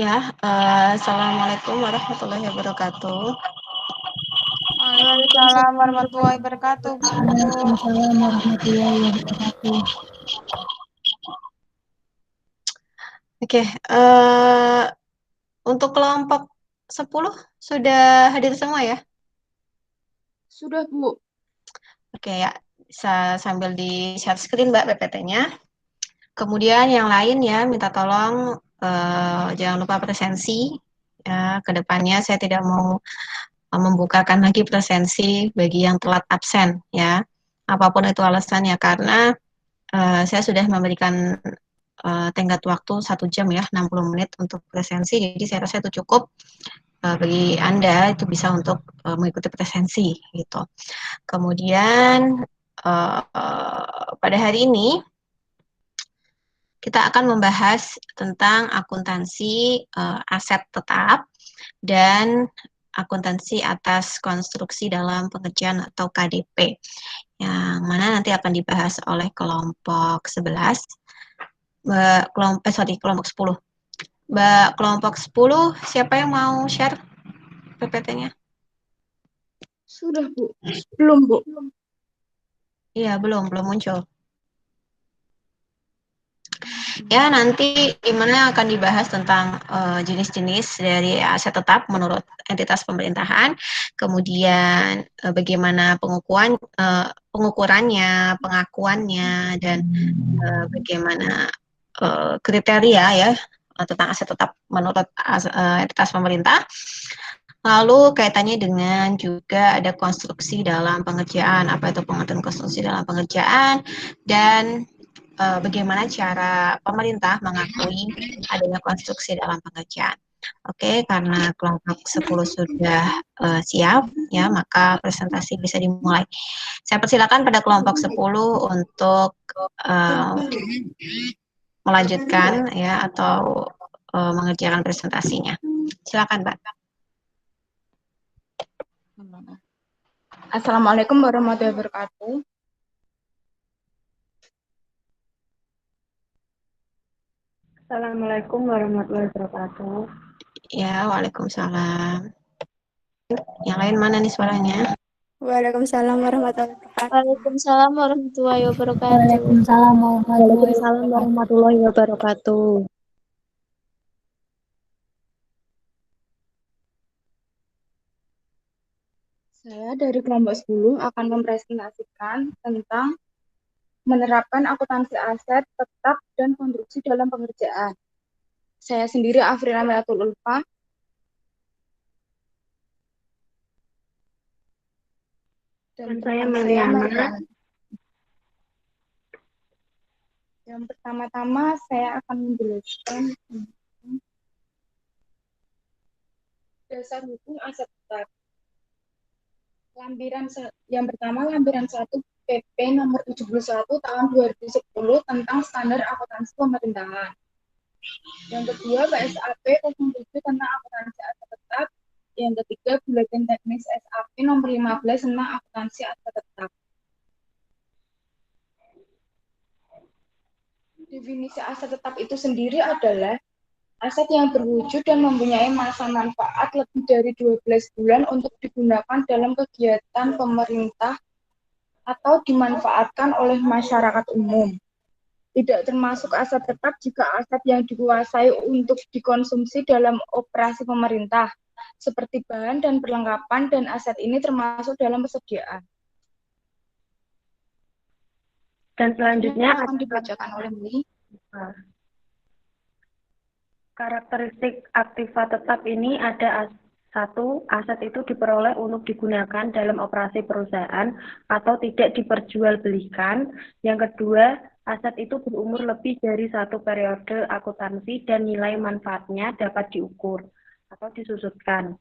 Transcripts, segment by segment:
Ya, Assalamualaikum warahmatullahi wabarakatuh. Waalaikumsalam warahmatullahi wabarakatuh, Bu. Waalaikumsalam warahmatullahi wabarakatuh. Oke, untuk kelompok 10 sudah hadir semua ya? Sudah, Bu. Oke ya, bisa sambil di-share screen Mbak PPT-nya. Kemudian yang lain ya, minta tolong jangan lupa presensi. Ya, ke depannya saya tidak mau membukakan lagi presensi bagi yang telat absen ya. Apapun itu alasannya, karena saya sudah memberikan tenggat waktu 1 jam ya, 60 menit untuk presensi. Jadi saya rasa itu cukup bagi Anda, itu bisa untuk mengikuti presensi gitu. Kemudian pada hari ini kita akan membahas tentang akuntansi aset tetap dan akuntansi atas konstruksi dalam pengerjaan atau KDP, yang mana nanti akan dibahas oleh kelompok 11, kelompok 10. Mbak, kelompok 10, siapa yang mau share PPT-nya? Sudah, Bu. Belum, Bu. Iya, belum muncul. Ya, nanti gimana akan dibahas tentang jenis-jenis dari aset tetap menurut entitas pemerintahan, kemudian bagaimana pengukurannya, pengakuannya, dan bagaimana kriteria ya tentang aset tetap menurut entitas pemerintah. Lalu kaitannya dengan juga ada konstruksi dalam pengerjaan, apa itu pengertian konstruksi dalam pengerjaan, dan bagaimana cara pemerintah mengakui adanya konstruksi dalam pengerjaan. Oke, karena kelompok 10 sudah siap, ya, maka presentasi bisa dimulai. Saya persilakan pada kelompok 10 untuk melanjutkan ya atau mengerjakan presentasinya. Silakan, Mbak. Assalamualaikum warahmatullahi wabarakatuh. Assalamualaikum warahmatullahi wabarakatuh. Ya, waalaikumsalam. Yang lain mana nih suaranya? Waalaikumsalam warahmatullahi wabarakatuh. Waalaikumsalam warahmatullahi wabarakatuh. Waalaikumsalam warahmatullahi Waalaikumsalam wabarakatuh. warahmatullahi wabarakatuh. Saya dari kelompok 10 akan mempresentasikan tentang menerapkan akuntansi aset tetap dan konstruksi dalam pengerjaan. Saya sendiri Afrila Melatul Ulfa. Dan saya teman Meliana. Yang pertama-tama saya akan menjelaskan dasar hukum aset tetap. Yang pertama, lampiran 1 PP nomor 71 tahun 2010 tentang standar akuntansi pemerintahan. Yang kedua, BSAP 07 tentang akuntansi aset tetap. Yang ketiga, Buletin Teknis SAP nomor 15 tentang akuntansi aset tetap. Definisi aset tetap itu sendiri adalah aset yang berwujud dan mempunyai masa manfaat lebih dari 12 bulan untuk digunakan dalam kegiatan pemerintah atau dimanfaatkan oleh masyarakat umum. Tidak termasuk aset tetap jika aset yang dikuasai untuk dikonsumsi dalam operasi pemerintah, seperti bahan dan perlengkapan, dan aset ini termasuk dalam persediaan. Dan selanjutnya akan dibacakan oleh Meli. Karakteristik aktiva tetap ini ada satu, aset itu diperoleh untuk digunakan dalam operasi perusahaan atau tidak diperjualbelikan. Yang kedua, aset itu berumur lebih dari satu periode akuntansi dan nilai manfaatnya dapat diukur atau disusutkan.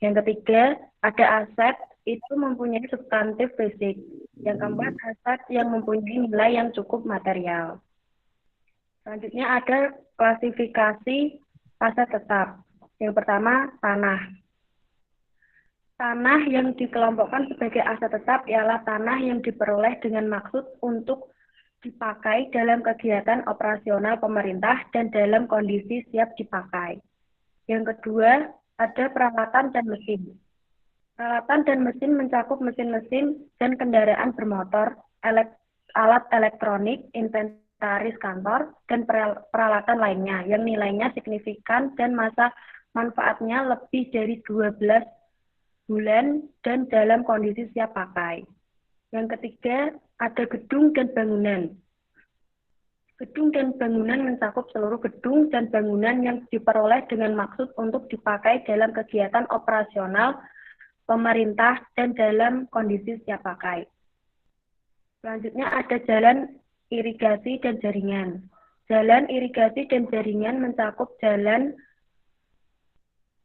Yang ketiga, ada aset itu mempunyai substantif fisik. Yang keempat, aset yang mempunyai nilai yang cukup material. Selanjutnya ada klasifikasi aset tetap. Yang pertama, tanah. Tanah yang dikelompokkan sebagai aset tetap ialah tanah yang diperoleh dengan maksud untuk dipakai dalam kegiatan operasional pemerintah dan dalam kondisi siap dipakai. Yang kedua, ada peralatan dan mesin. Peralatan dan mesin mencakup mesin-mesin dan kendaraan bermotor, alat elektronik, inventaris kantor, dan peralatan lainnya yang nilainya signifikan dan masa manfaatnya lebih dari 12 bulan dan dalam kondisi siap pakai. Yang ketiga, ada gedung dan bangunan. Gedung dan bangunan mencakup seluruh gedung dan bangunan yang diperoleh dengan maksud untuk dipakai dalam kegiatan operasional pemerintah dan dalam kondisi siap pakai. Selanjutnya ada jalan irigasi dan jaringan. Jalan irigasi dan jaringan mencakup jalan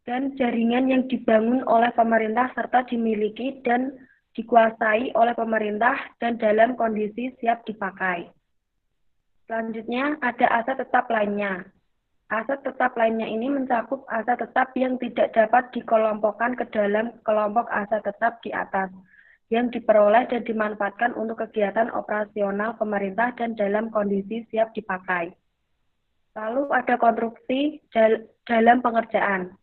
dan jaringan yang dibangun oleh pemerintah serta dimiliki dan dikuasai oleh pemerintah dan dalam kondisi siap dipakai. Selanjutnya ada aset tetap lainnya. Aset tetap lainnya ini mencakup aset tetap yang tidak dapat dikelompokkan ke dalam kelompok aset tetap di atas, yang diperoleh dan dimanfaatkan untuk kegiatan operasional pemerintah dan dalam kondisi siap dipakai. Lalu ada konstruksi dalam pengerjaan.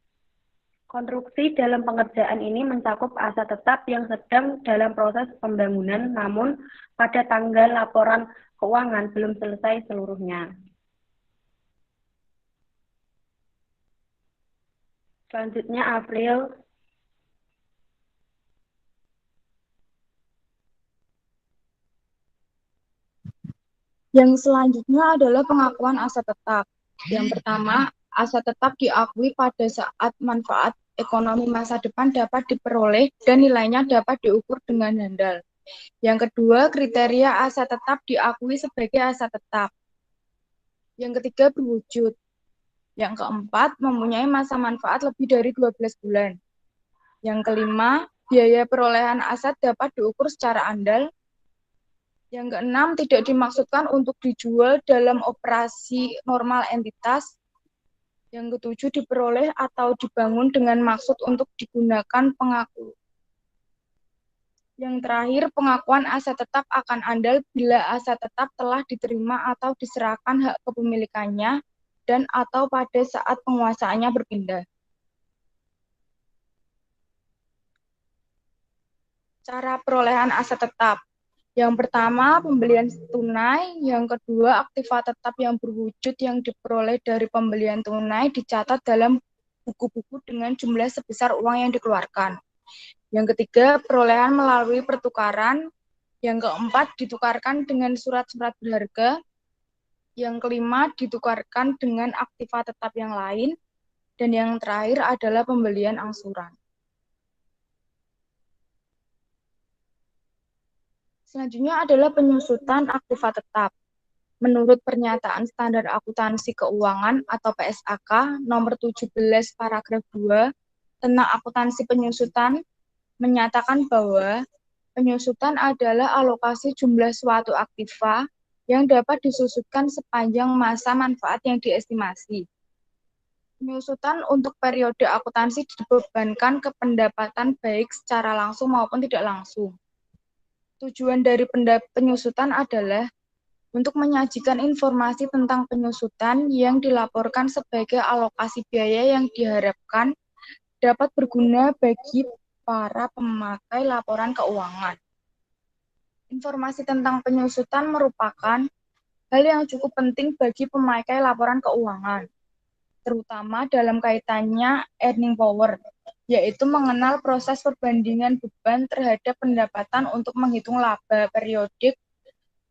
Konstruksi dalam pengerjaan ini mencakup aset tetap yang sedang dalam proses pembangunan, namun pada tanggal laporan keuangan belum selesai seluruhnya. Selanjutnya, April. Yang selanjutnya adalah pengakuan aset tetap. Yang pertama, aset tetap diakui pada saat manfaat ekonomi masa depan dapat diperoleh dan nilainya dapat diukur dengan handal. Yang kedua, kriteria aset tetap diakui sebagai aset tetap. Yang ketiga, berwujud. Yang keempat, mempunyai masa manfaat lebih dari 12 bulan. Yang kelima, biaya perolehan aset dapat diukur secara andal. Yang keenam, tidak dimaksudkan untuk dijual dalam operasi normal entitas. Yang ketujuh, diperoleh atau dibangun dengan maksud untuk digunakan pengaku. Yang terakhir, pengakuan aset tetap akan andal bila aset tetap telah diterima atau diserahkan hak kepemilikannya dan atau pada saat penguasaannya berpindah. Cara perolehan aset tetap. Yang pertama, pembelian tunai. Yang kedua, aktiva tetap yang berwujud yang diperoleh dari pembelian tunai dicatat dalam buku-buku dengan jumlah sebesar uang yang dikeluarkan. Yang ketiga, perolehan melalui pertukaran. Yang keempat, ditukarkan dengan surat-surat berharga. Yang kelima, ditukarkan dengan aktiva tetap yang lain. Dan yang terakhir adalah pembelian angsuran. Selanjutnya adalah penyusutan aktiva tetap. Menurut Pernyataan Standar Akuntansi Keuangan atau PSAK nomor 17 paragraf 2 tentang akuntansi penyusutan menyatakan bahwa penyusutan adalah alokasi jumlah suatu aktiva yang dapat disusutkan sepanjang masa manfaat yang diestimasi. Penyusutan untuk periode akuntansi dibebankan ke pendapatan baik secara langsung maupun tidak langsung. Tujuan dari penyusutan adalah untuk menyajikan informasi tentang penyusutan yang dilaporkan sebagai alokasi biaya yang diharapkan dapat berguna bagi para pemakai laporan keuangan. Informasi tentang penyusutan merupakan hal yang cukup penting bagi pemakai laporan keuangan, terutama dalam kaitannya earning power, yaitu mengenal proses perbandingan beban terhadap pendapatan untuk menghitung laba periodik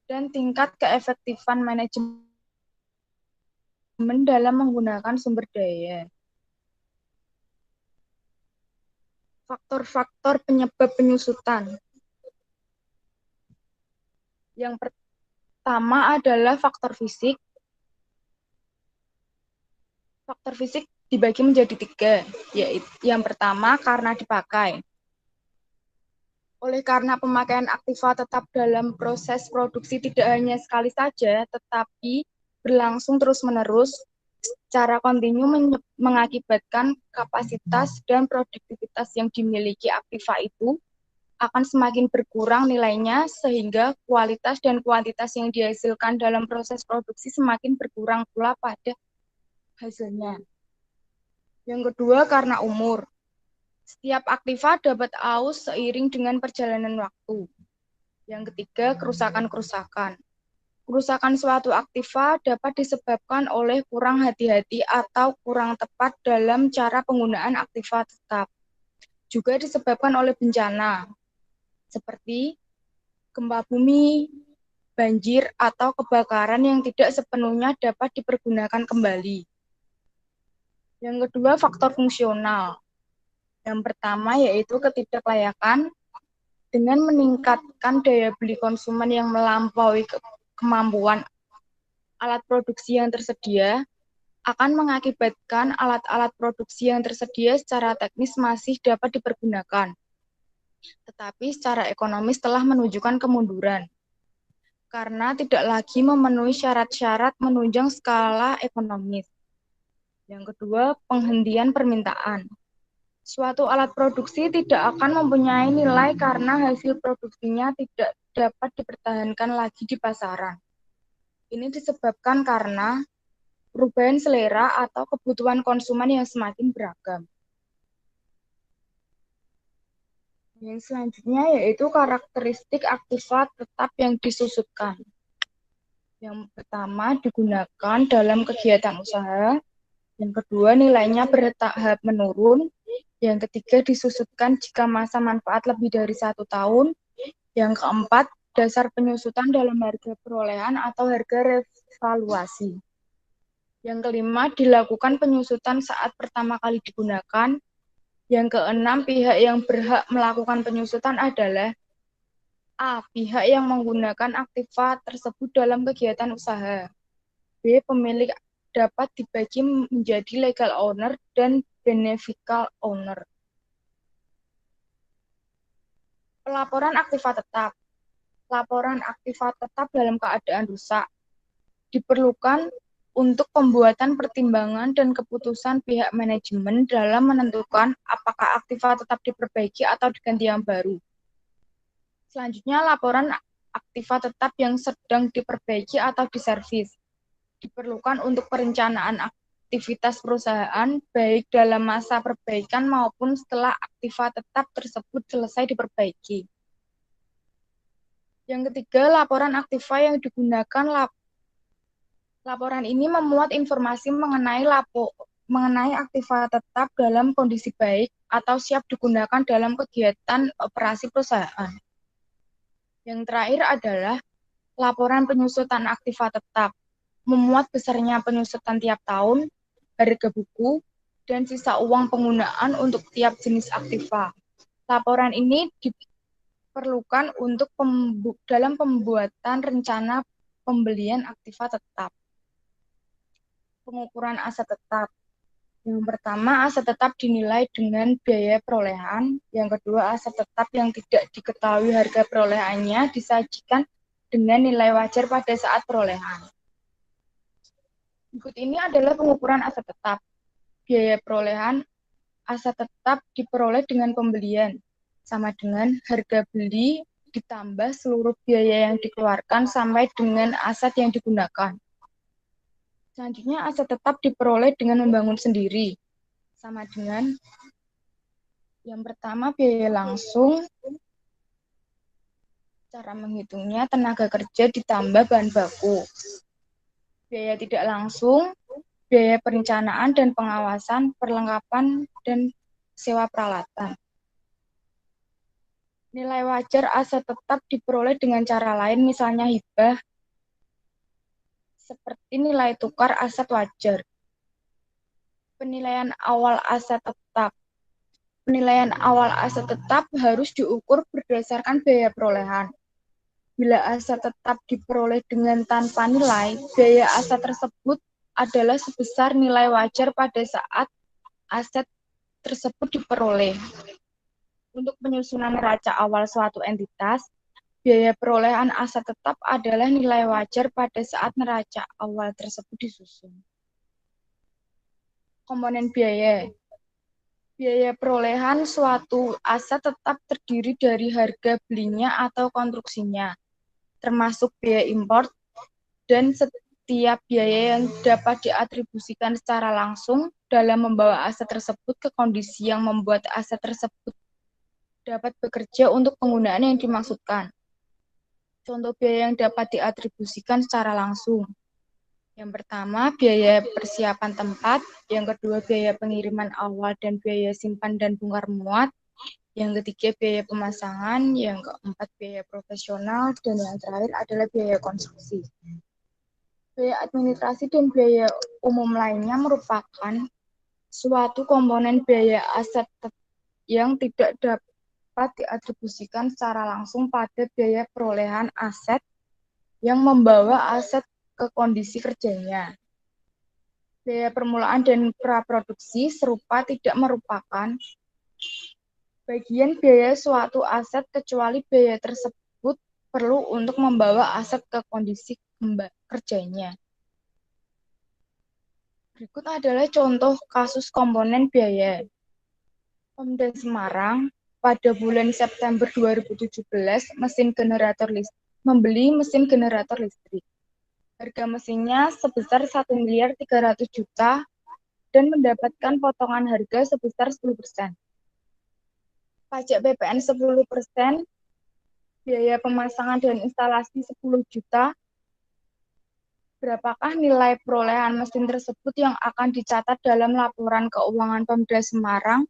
dan tingkat keefektifan manajemen dalam menggunakan sumber daya. Faktor-faktor penyebab penyusutan. Yang pertama adalah faktor fisik. Faktor fisik dibagi menjadi 3, yaitu yang pertama karena dipakai. Oleh karena pemakaian aktiva tetap dalam proses produksi tidak hanya sekali saja, tetapi berlangsung terus-menerus, secara kontinu mengakibatkan kapasitas dan produktivitas yang dimiliki aktiva itu akan semakin berkurang nilainya, sehingga kualitas dan kuantitas yang dihasilkan dalam proses produksi semakin berkurang pula pada hasilnya. Yang kedua, karena umur. Setiap aktiva dapat aus seiring dengan perjalanan waktu. Yang ketiga, kerusakan-kerusakan. Kerusakan suatu aktiva dapat disebabkan oleh kurang hati-hati atau kurang tepat dalam cara penggunaan aktiva tetap. Juga disebabkan oleh bencana, seperti gempa bumi, banjir, atau kebakaran yang tidak sepenuhnya dapat dipergunakan kembali. Yang kedua, faktor fungsional. Yang pertama yaitu ketidaklayakan dengan meningkatkan daya beli konsumen yang melampaui kemampuan alat produksi yang tersedia akan mengakibatkan alat-alat produksi yang tersedia secara teknis masih dapat dipergunakan, tetapi secara ekonomis telah menunjukkan kemunduran karena tidak lagi memenuhi syarat-syarat menunjang skala ekonomis. Yang kedua, penghentian permintaan. Suatu alat produksi tidak akan mempunyai nilai karena hasil produksinya tidak dapat dipertahankan lagi di pasaran. Ini disebabkan karena perubahan selera atau kebutuhan konsumen yang semakin beragam. Yang selanjutnya yaitu karakteristik aktiva tetap yang disusutkan. Yang pertama, digunakan dalam kegiatan usaha. Yang kedua, nilainya bertahap menurun. Yang ketiga, disusutkan jika masa manfaat lebih dari 1 tahun. Yang keempat, dasar penyusutan dalam harga perolehan atau harga revaluasi. Yang kelima, dilakukan penyusutan saat pertama kali digunakan. Yang keenam, pihak yang berhak melakukan penyusutan adalah A. Pihak yang menggunakan aktiva tersebut dalam kegiatan usaha. B. Pemilik dapat dibagi menjadi legal owner dan beneficial owner. Pelaporan aktiva tetap. Laporan aktiva tetap dalam keadaan rusak diperlukan untuk pembuatan pertimbangan dan keputusan pihak manajemen dalam menentukan apakah aktiva tetap diperbaiki atau diganti yang baru. Selanjutnya, laporan aktiva tetap yang sedang diperbaiki atau diservis diperlukan untuk perencanaan aktivitas perusahaan baik dalam masa perbaikan maupun setelah aktiva tetap tersebut selesai diperbaiki. Yang ketiga, laporan aktiva yang digunakan. Laporan ini memuat informasi mengenai aktiva tetap dalam kondisi baik atau siap digunakan dalam kegiatan operasi perusahaan. Yang terakhir adalah laporan penyusutan aktiva tetap, memuat besarnya penyusutan tiap tahun, harga buku, dan sisa uang penggunaan untuk tiap jenis aktiva. Laporan ini diperlukan untuk dalam pembuatan rencana pembelian aktiva tetap. Pengukuran aset tetap. Yang pertama, aset tetap dinilai dengan biaya perolehan. Yang kedua, aset tetap yang tidak diketahui harga perolehannya disajikan dengan nilai wajar pada saat perolehan. Berikut ini adalah pengukuran aset tetap. Biaya perolehan aset tetap diperoleh dengan pembelian, sama dengan harga beli ditambah seluruh biaya yang dikeluarkan sampai dengan aset yang digunakan. Selanjutnya, aset tetap diperoleh dengan membangun sendiri, sama dengan yang pertama biaya langsung, cara menghitungnya tenaga kerja ditambah bahan baku. Biaya tidak langsung, biaya perencanaan dan pengawasan, perlengkapan, dan sewa peralatan. Nilai wajar aset tetap diperoleh dengan cara lain, misalnya hibah, seperti nilai tukar aset wajar. Penilaian awal aset tetap. Penilaian awal aset tetap harus diukur berdasarkan biaya perolehan. Bila aset tetap diperoleh dengan tanpa nilai, biaya aset tersebut adalah sebesar nilai wajar pada saat aset tersebut diperoleh. Untuk penyusunan neraca awal suatu entitas, biaya perolehan aset tetap adalah nilai wajar pada saat neraca awal tersebut disusun. Komponen biaya. Biaya perolehan suatu aset tetap terdiri dari harga belinya atau konstruksinya, termasuk biaya import dan setiap biaya yang dapat diatribusikan secara langsung dalam membawa aset tersebut ke kondisi yang membuat aset tersebut dapat bekerja untuk penggunaan yang dimaksudkan. Contoh biaya yang dapat diatribusikan secara langsung. Yang pertama, biaya persiapan tempat. Yang kedua, biaya pengiriman awal dan biaya simpan dan bongkar muat. Yang ketiga, biaya pemasangan. Yang keempat, biaya profesional. Dan yang terakhir adalah biaya konstruksi. Biaya administrasi dan biaya umum lainnya merupakan suatu komponen biaya aset yang tidak dapat diatribusikan secara langsung pada biaya perolehan aset yang membawa aset ke kondisi kerjanya. Biaya permulaan dan praproduksi serupa tidak merupakan bagian biaya suatu aset kecuali biaya tersebut perlu untuk membawa aset ke kondisi kerjanya. Berikut adalah contoh kasus komponen biaya. Pemda Semarang pada bulan September 2017 membeli mesin generator listrik. Harga mesinnya sebesar 1.300.000.000 dan mendapatkan potongan harga sebesar 10%. Pajak PPN 10%, biaya pemasangan dan instalasi 10 juta. Berapakah nilai perolehan mesin tersebut yang akan dicatat dalam laporan keuangan Pemda Semarang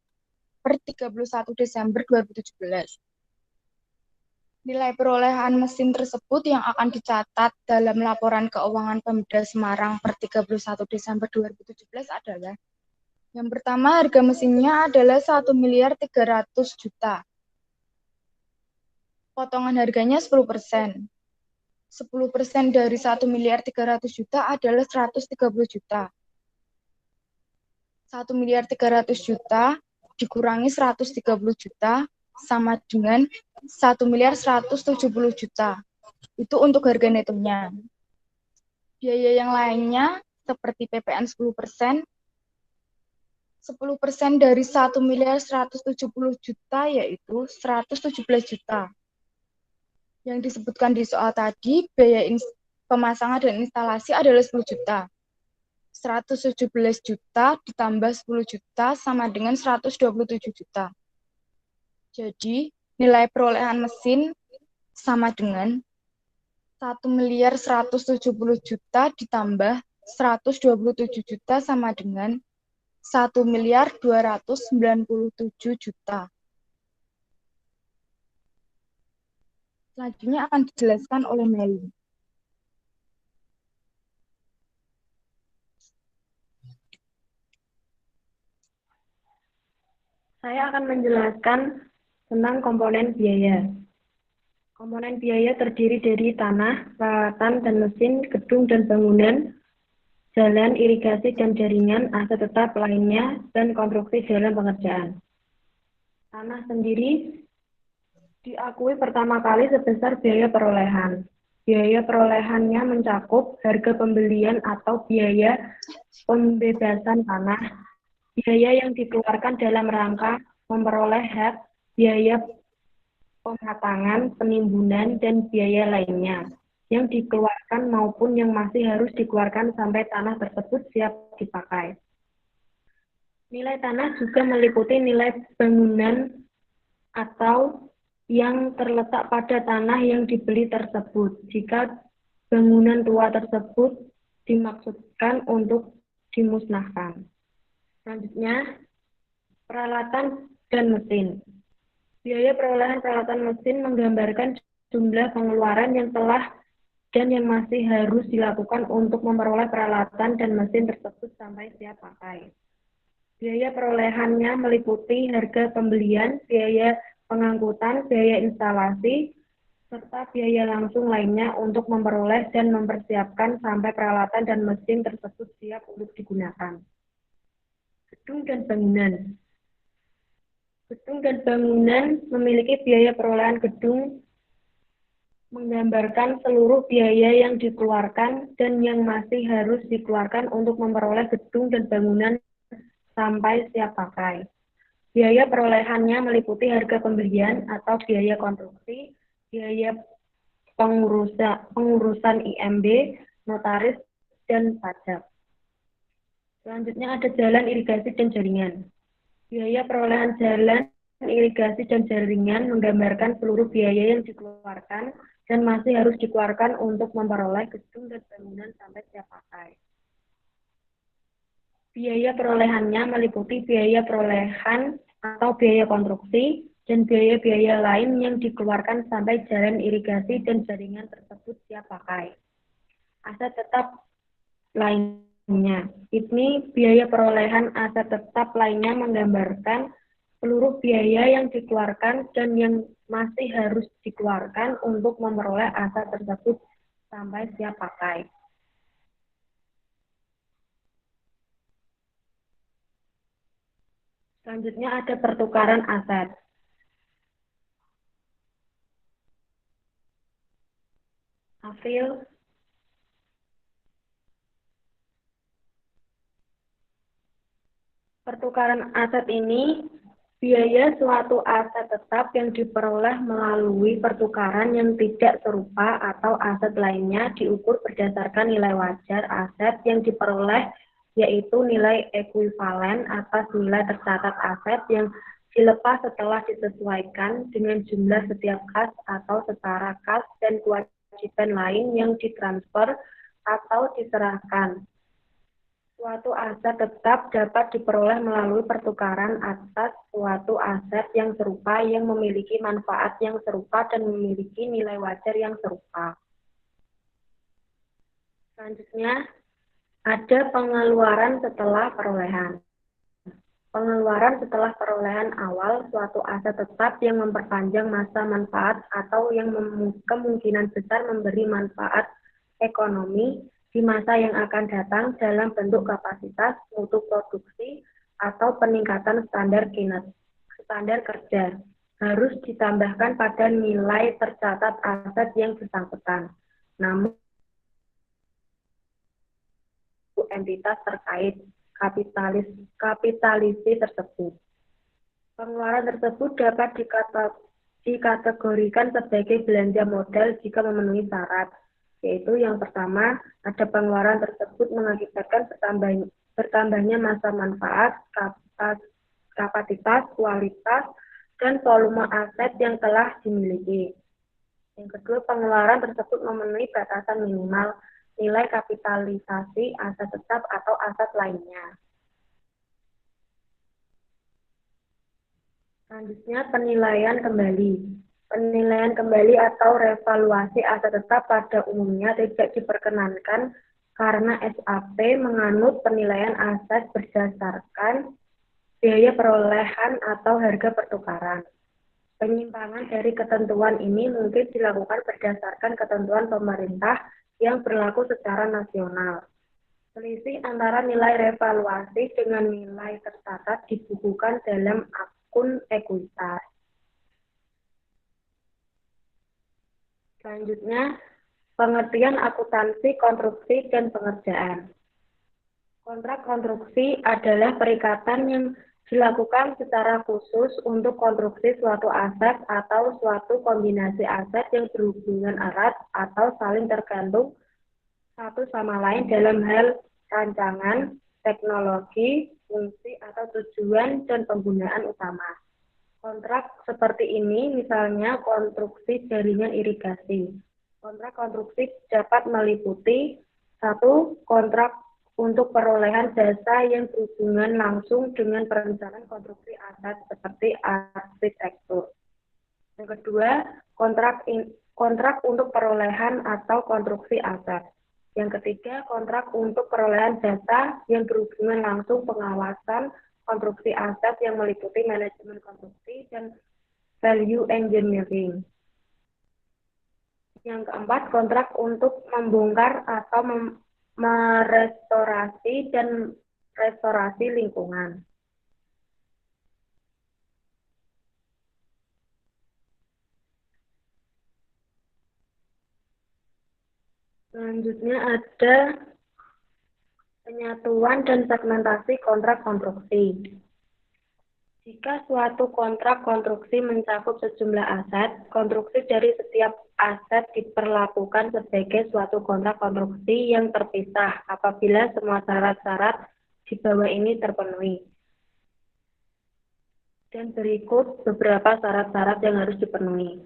per 31 Desember 2017? Nilai perolehan mesin tersebut yang akan dicatat dalam laporan keuangan Pemda Semarang per 31 Desember 2017 adalah: yang pertama, harga mesinnya adalah 1.300.000.000. Potongan harganya 10%. 10% dari 1.300.000.000 adalah 130 juta. 1.300.000.000 dikurangi 130 juta sama dengan 1.170.000.000. Itu untuk harga netonya. Biaya yang lainnya seperti PPN 10%, 10% dari 1.170.000.000 yaitu 117 juta. Yang disebutkan di soal tadi, biaya pemasangan dan instalasi adalah 10 juta. 117 juta ditambah 10 juta sama dengan 127 juta. Jadi, nilai perolehan mesin sama dengan 1.170.000.000 ditambah 127 juta sama dengan 1.297.000.000. Selanjutnya akan dijelaskan oleh Meli. Saya akan menjelaskan tentang komponen biaya. Komponen biaya terdiri dari tanah, peralatan dan mesin, gedung dan bangunan, jalan, irigasi dan jaringan, aset tetap lainnya, dan konstruksi dalam pengerjaan. Tanah sendiri diakui pertama kali sebesar biaya perolehan. Biaya perolehannya mencakup harga pembelian atau biaya pembebasan tanah, biaya yang dikeluarkan dalam rangka memperoleh hak, biaya pematangan, penimbunan, dan biaya lainnya yang dikeluarkan maupun yang masih harus dikeluarkan sampai tanah tersebut siap dipakai. Nilai tanah juga meliputi nilai bangunan atau yang terletak pada tanah yang dibeli tersebut, jika bangunan tua tersebut dimaksudkan untuk dimusnahkan. Selanjutnya, peralatan dan mesin. Biaya perolehan peralatan mesin menggambarkan jumlah pengeluaran yang telah dan yang masih harus dilakukan untuk memperoleh peralatan dan mesin tersebut sampai siap pakai. Biaya perolehannya meliputi harga pembelian, biaya pengangkutan, biaya instalasi, serta biaya langsung lainnya untuk memperoleh dan mempersiapkan sampai peralatan dan mesin tersebut siap untuk digunakan. Gedung dan bangunan. Gedung dan bangunan memiliki biaya perolehan gedung menggambarkan seluruh biaya yang dikeluarkan dan yang masih harus dikeluarkan untuk memperoleh gedung dan bangunan sampai siap pakai. Biaya perolehannya meliputi harga pembelian atau biaya konstruksi, biaya pengurusan IMB, notaris, dan pajak. Selanjutnya ada jalan irigasi dan jaringan. Biaya perolehan jalan irigasi dan jaringan menggambarkan seluruh biaya yang dikeluarkan dan masih harus dikeluarkan untuk memperoleh gedung dan bangunan sampai siap pakai. Biaya perolehannya meliputi biaya perolehan atau biaya konstruksi dan biaya-biaya lain yang dikeluarkan sampai jalan irigasi dan jaringan tersebut siap pakai. Aset tetap lainnya. Ini biaya perolehan aset tetap lainnya menggambarkan seluruh biaya yang dikeluarkan dan yang masih harus dikeluarkan untuk memperoleh aset tersebut sampai siap pakai. Selanjutnya ada pertukaran aset. April. Pertukaran aset ini biaya suatu aset tetap yang diperoleh melalui pertukaran yang tidak serupa atau aset lainnya diukur berdasarkan nilai wajar aset yang diperoleh, yaitu nilai ekuivalen atas nilai tercatat aset yang dilepas setelah disesuaikan dengan jumlah setiap kas atau setara kas dan kewajiban lain yang ditransfer atau diserahkan. Suatu aset tetap dapat diperoleh melalui pertukaran atas suatu aset yang serupa yang memiliki manfaat yang serupa dan memiliki nilai wajar yang serupa. Selanjutnya, ada pengeluaran setelah perolehan. Pengeluaran setelah perolehan awal suatu aset tetap yang memperpanjang masa manfaat atau yang kemungkinan besar memberi manfaat ekonomi di masa yang akan datang dalam bentuk kapasitas, mutu produksi, atau peningkatan standar kerja harus ditambahkan pada nilai tercatat aset yang bersangkutan. Namun, entitas terkait kapitalisi tersebut. Pengeluaran tersebut dapat dikategorikan sebagai belanja modal jika memenuhi syarat, yaitu yang pertama, ada pengeluaran tersebut mengakibatkan bertambahnya masa manfaat, kapasitas, kualitas, dan volume aset yang telah dimiliki. Yang kedua, pengeluaran tersebut memenuhi batasan minimal nilai kapitalisasi aset tetap atau aset lainnya. Selanjutnya, penilaian kembali. Penilaian kembali atau revaluasi aset tetap pada umumnya tidak diperkenankan karena SAP menganut penilaian aset berdasarkan biaya perolehan atau harga pertukaran. Penyimpangan dari ketentuan ini mungkin dilakukan berdasarkan ketentuan pemerintah yang berlaku secara nasional. Selisih antara nilai revaluasi dengan nilai tercatat dibukukan dalam akun ekuitas. Selanjutnya, pengertian akuntansi, konstruksi, dan pengerjaan. Kontrak konstruksi adalah perikatan yang dilakukan secara khusus untuk konstruksi suatu aset atau suatu kombinasi aset yang berhubungan erat atau saling tergantung satu sama lain dalam hal rancangan, teknologi, fungsi, atau tujuan dan penggunaan utama. Kontrak seperti ini misalnya konstruksi jaringan irigasi. Kontrak konstruksi dapat meliputi 1. Kontrak untuk perolehan jasa yang berhubungan langsung dengan perencanaan konstruksi aset seperti arsitektur. Yang kedua, kontrak untuk perolehan atau konstruksi aset. Yang ketiga, kontrak untuk perolehan jasa yang berhubungan langsung pengawasan konstruksi aset yang meliputi manajemen konstruksi dan value engineering. Yang keempat, kontrak untuk membongkar atau merestorasi dan restorasi lingkungan. Selanjutnya ada penyatuan dan segmentasi kontrak konstruksi. Jika suatu kontrak konstruksi mencakup sejumlah aset, konstruksi dari setiap aset diperlakukan sebagai suatu kontrak konstruksi yang terpisah apabila semua syarat-syarat di bawah ini terpenuhi. Dan berikut beberapa syarat-syarat yang harus dipenuhi.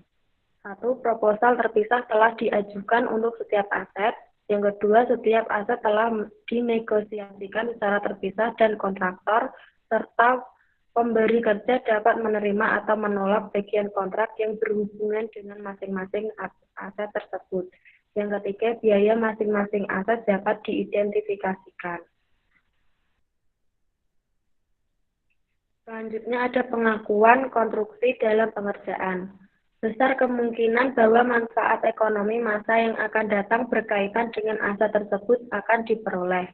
1. Proposal terpisah telah diajukan untuk setiap aset. Yang kedua, setiap aset telah dinegosiasikan secara terpisah dan kontraktor serta pemberi kerja dapat menerima atau menolak bagian kontrak yang berhubungan dengan masing-masing aset tersebut. Yang ketiga, biaya masing-masing aset dapat diidentifikasikan. Selanjutnya ada pengakuan konstruksi dalam pengerjaan. Besar kemungkinan bahwa manfaat ekonomi masa yang akan datang berkaitan dengan aset tersebut akan diperoleh.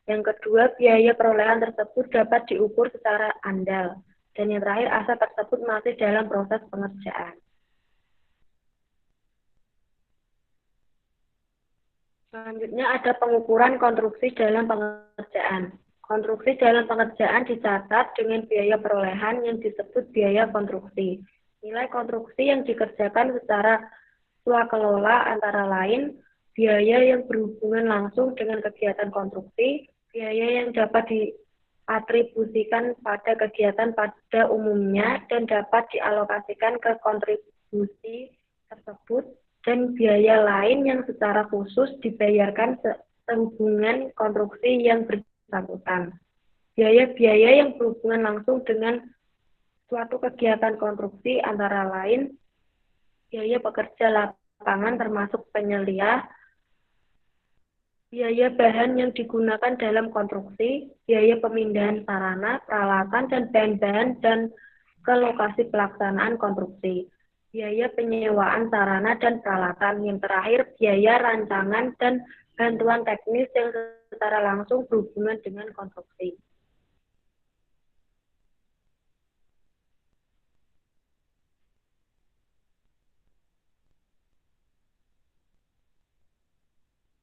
Yang kedua, biaya perolehan tersebut dapat diukur secara andal. Dan yang terakhir, aset tersebut masih dalam proses pengerjaan. Selanjutnya ada pengukuran konstruksi dalam pengerjaan. Konstruksi dalam pengerjaan dicatat dengan biaya perolehan yang disebut biaya konstruksi. Nilai konstruksi yang dikerjakan secara swakelola antara lain biaya yang berhubungan langsung dengan kegiatan konstruksi, biaya yang dapat diatribusikan pada kegiatan pada umumnya dan dapat dialokasikan ke kontribusi tersebut, dan biaya lain yang secara khusus dibayarkan sehubungan konstruksi yang bersangkutan. Biaya-biaya yang berhubungan langsung dengan suatu kegiatan konstruksi antara lain biaya pekerja lapangan termasuk penyelia, biaya bahan yang digunakan dalam konstruksi, biaya pemindahan sarana, peralatan, dan bahan-bahan dan ke lokasi pelaksanaan konstruksi, biaya penyewaan sarana dan peralatan, yang terakhir biaya rancangan dan bantuan teknis yang secara langsung berhubungan dengan konstruksi.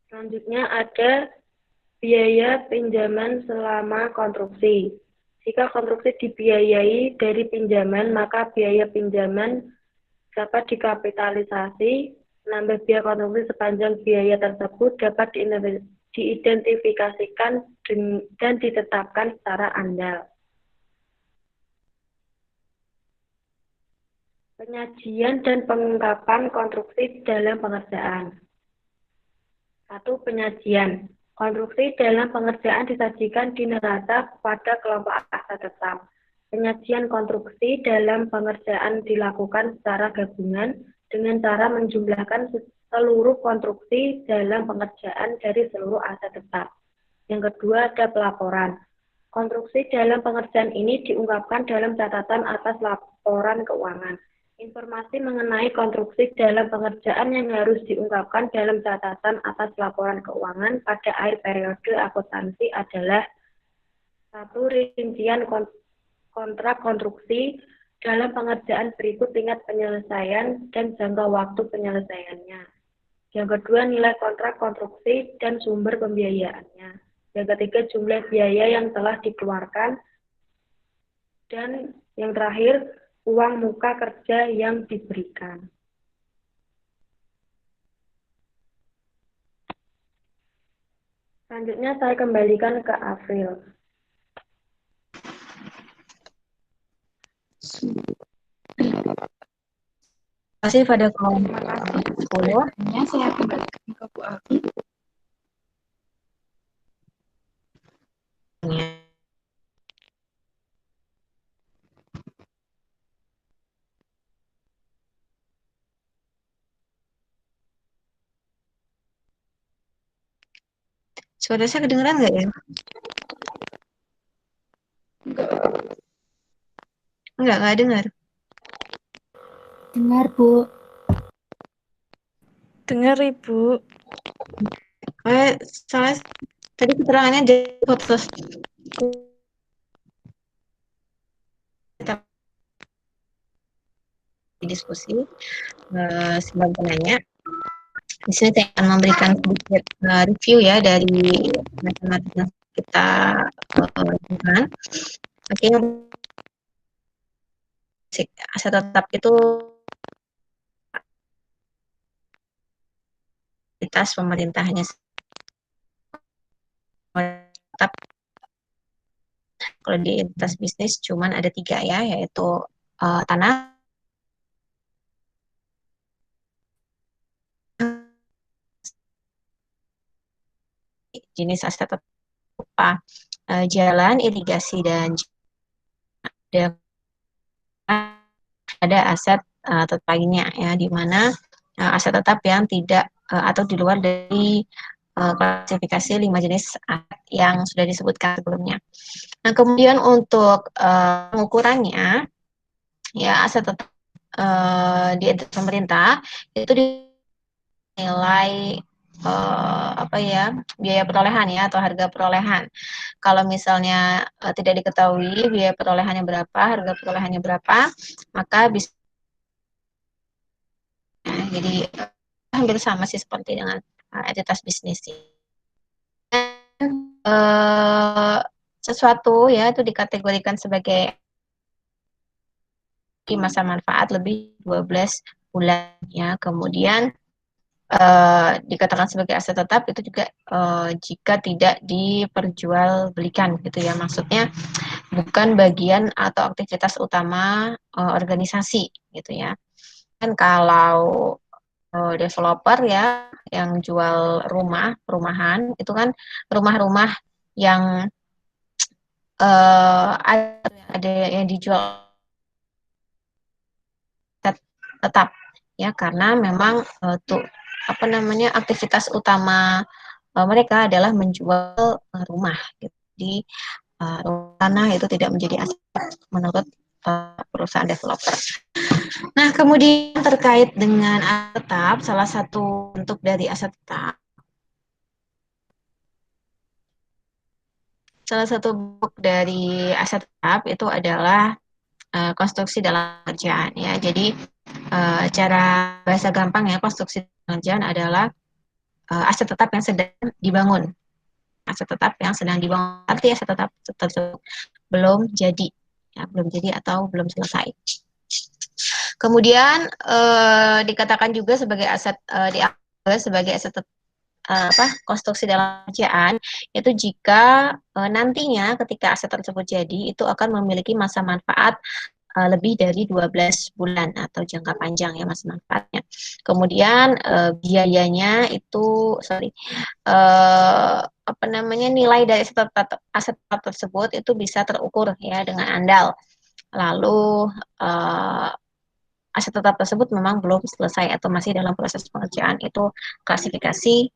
Selanjutnya ada biaya pinjaman selama konstruksi. Jika konstruksi dibiayai dari pinjaman, maka biaya pinjaman dapat dikapitalisasi. Nambah biaya konstruksi sepanjang biaya tersebut dapat diidentifikasikan dan ditetapkan secara andal. Penyajian dan pengungkapan konstruksi dalam pengerjaan. 1. Penyajian. Konstruksi dalam pengerjaan disajikan di neraca kepada kelompok aset tetap. Penyajian konstruksi dalam pengerjaan dilakukan secara gabungan dengan cara menjumlahkan seluruh konstruksi dalam pengerjaan dari seluruh aset tetap. Yang kedua ada pelaporan. Konstruksi dalam pengerjaan ini diungkapkan dalam catatan atas laporan keuangan. Informasi mengenai konstruksi dalam pengerjaan yang harus diungkapkan dalam catatan atas laporan keuangan pada akhir periode akuntansi adalah 1. Rincian kontrak konstruksi dalam pengerjaan berikut tingkat penyelesaian dan jangka waktu penyelesaiannya. Yang kedua, nilai kontrak konstruksi dan sumber pembiayaannya. Yang ketiga, jumlah biaya yang telah dikeluarkan. Dan yang terakhir, uang muka kerja yang diberikan. Selanjutnya saya kembalikan ke April. Terima kasih pada kelompok 10. Saya kembalikan ke Bu Abi. Suara saya kedengeran nggak ya? Nggak dengar. Dengar, Bu. Dengar, Ibu. Soalnya tadi keterangannya jadi putus. Diskusi sebelum penanya. Di sini saya akan memberikan sedikit review ya dari matematika yang kita lakukan. Oke, aset tetap itu entitas pemerintahnya tetap. Kalau di entitas bisnis cuman ada 3 ya, yaitu tanah, jenis aset tetap berupa jalan, irigasi, dan ada aset tetap lainnya ya, di mana aset tetap yang tidak atau di luar dari klasifikasi 5 jenis aset yang sudah disebutkan sebelumnya. Nah, kemudian untuk pengukurannya ya, aset tetap di entitas pemerintah itu dinilai apa ya, biaya perolehan ya, atau harga perolehan. Kalau misalnya tidak diketahui biaya perolehannya berapa, harga perolehannya berapa, maka bisa jadi hampir sama sih seperti dengan entitas bisnis. Sesuatu ya itu dikategorikan sebagai masa manfaat lebih 12 bulan ya. Kemudian dikatakan sebagai aset tetap itu juga jika tidak diperjualbelikan gitu ya. Maksudnya bukan bagian atau aktivitas utama organisasi gitu ya. Kan kalau developer ya yang jual perumahan itu kan rumah-rumah yang ada yang dijual tetap ya, karena memang tuh apa namanya, aktivitas utama mereka adalah menjual rumah gitu. Jadi tanah itu tidak menjadi aset menurut perusahaan developer. Nah, kemudian terkait dengan aset tetap, salah satu bentuk dari aset tetap, salah satu bentuk dari aset tetap itu adalah konstruksi dalam pekerjaan ya. Jadi cara bahasa gampang ya, konstruksi pekerjaan adalah aset tetap yang sedang dibangun. Aset tetap yang sedang dibangun, arti aset tetap tersebut belum jadi, ya, belum jadi atau belum selesai. Kemudian dikatakan juga sebagai aset sebagai aset konstruksi dalam pekerjaan itu jika nantinya ketika aset tersebut jadi itu akan memiliki masa manfaat lebih dari 12 bulan atau jangka panjang ya masa manfaatnya. Kemudian biayanya itu apa namanya, nilai dari aset tersebut itu bisa terukur ya dengan andal. Lalu aset tetap tersebut memang belum selesai atau masih dalam proses pengerjaan, itu klasifikasi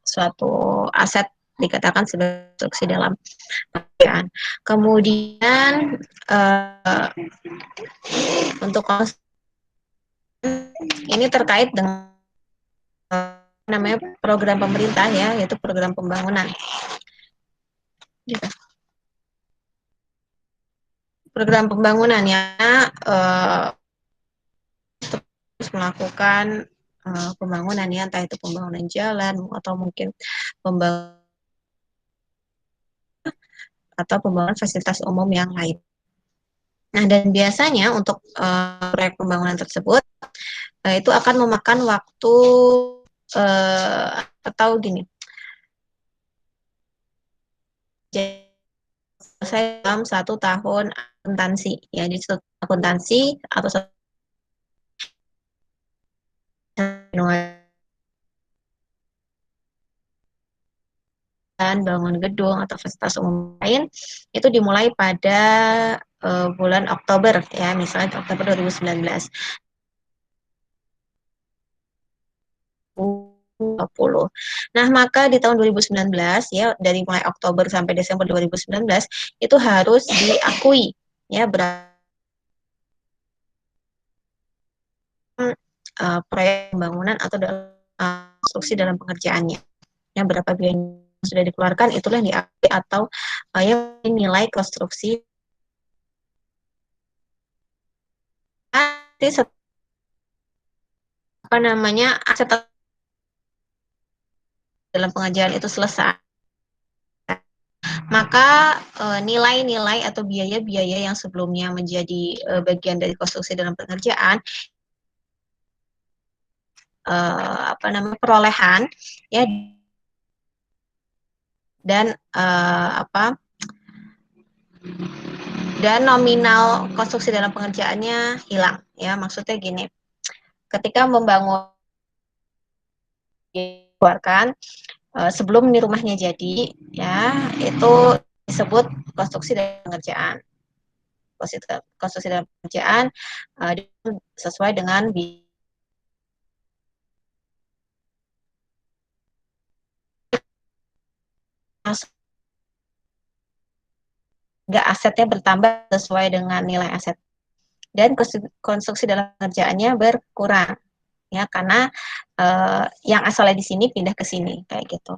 suatu aset dikatakan sebagai konstruksi dalam pengerjaan. Kemudian untuk ini terkait dengan namanya program pemerintah ya, yaitu program pembangunan. Gitu. Program pembangunannya terus melakukan pembangunan ya, entah itu pembangunan jalan atau mungkin pembangunan atau pembangunan fasilitas umum yang lain. Nah, dan biasanya untuk proyek pembangunan tersebut itu akan memakan waktu atau gini, selesai dalam 1 tahun akuntansi ya. Jadi akuntansi atau dan bangun gedung atau fasilitas umum lain itu dimulai pada bulan Oktober ya, misalnya Oktober 2019. Nah, maka di tahun 2019 ya, dari mulai Oktober sampai Desember 2019 itu harus diakui ya proyek pembangunan atau konstruksi dalam pengerjaannya. Ya, berapa biaya yang sudah dikeluarkan itulah yang diakui atau yang nilai konstruksi. Apa namanya, aset dalam pengerjaan itu selesai, maka nilai-nilai atau biaya-biaya yang sebelumnya menjadi bagian dari konstruksi dalam pengerjaan perolehan ya dan dan nominal konstruksi dalam pengerjaannya hilang ya. Maksudnya gini, ketika membangun dikeluarkan sebelum ini rumahnya jadi ya, itu disebut konstruksi dalam pengerjaan. Konstruksi dalam pengerjaan sesuai dengan asetnya bertambah sesuai dengan nilai aset, dan konstruksi dalam pengerjaannya berkurang ya, karena yang asalnya di sini pindah ke sini kayak gitu.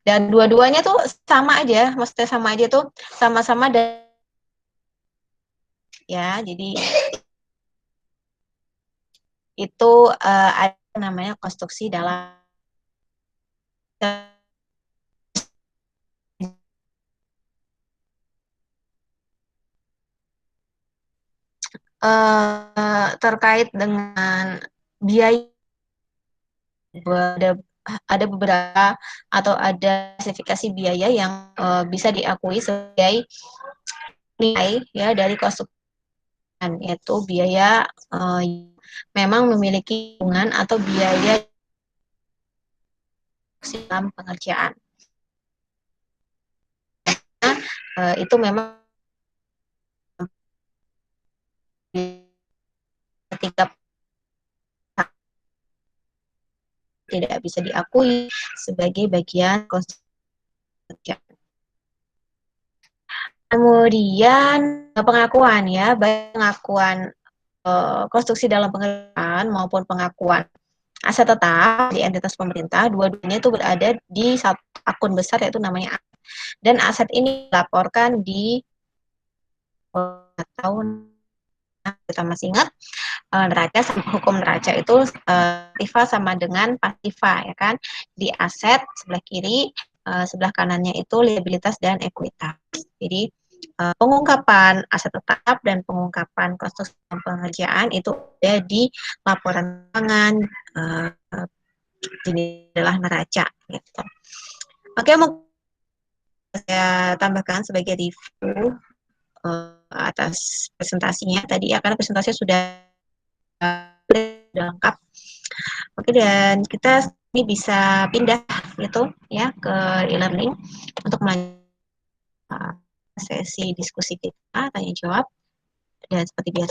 Dan dua-duanya tuh sama aja, maksudnya sama aja tuh sama-sama ya. Jadi itu ada namanya konstruksi dalam terkait dengan biaya. Ada beberapa atau ada klasifikasi biaya yang bisa diakui sebagai nilai ya dari konstruksi, yaitu biaya memang memiliki hubungan atau biaya dalam pengerjaan. Itu memang ketika tidak bisa diakui sebagai bagian konstruksi. Kemudian pengakuan ya, baik pengakuan konstruksi dalam pengerjaan maupun pengakuan aset tetap di entitas pemerintah, dua-duanya itu berada di satu akun besar yaitu namanya aset. Dan aset ini dilaporkan di tahun, kita masih ingat neraca sama hukum neraca itu aktiva sama dengan pasiva ya kan. Di aset sebelah kiri, sebelah kanannya itu liabilitas dan ekuitas. Jadi pengungkapan aset tetap dan pengungkapan konstruksi dan pengerjaan itu ada di laporan keuangan, ini adalah neraca gitu. Oke, mau saya tambahkan sebagai review atas presentasinya tadi ya, karena presentasinya sudah lengkap. Oke, dan kita ini bisa pindah gitu ya ke e-learning untuk melanjutkan sesi diskusi kita tanya jawab, dan seperti biasa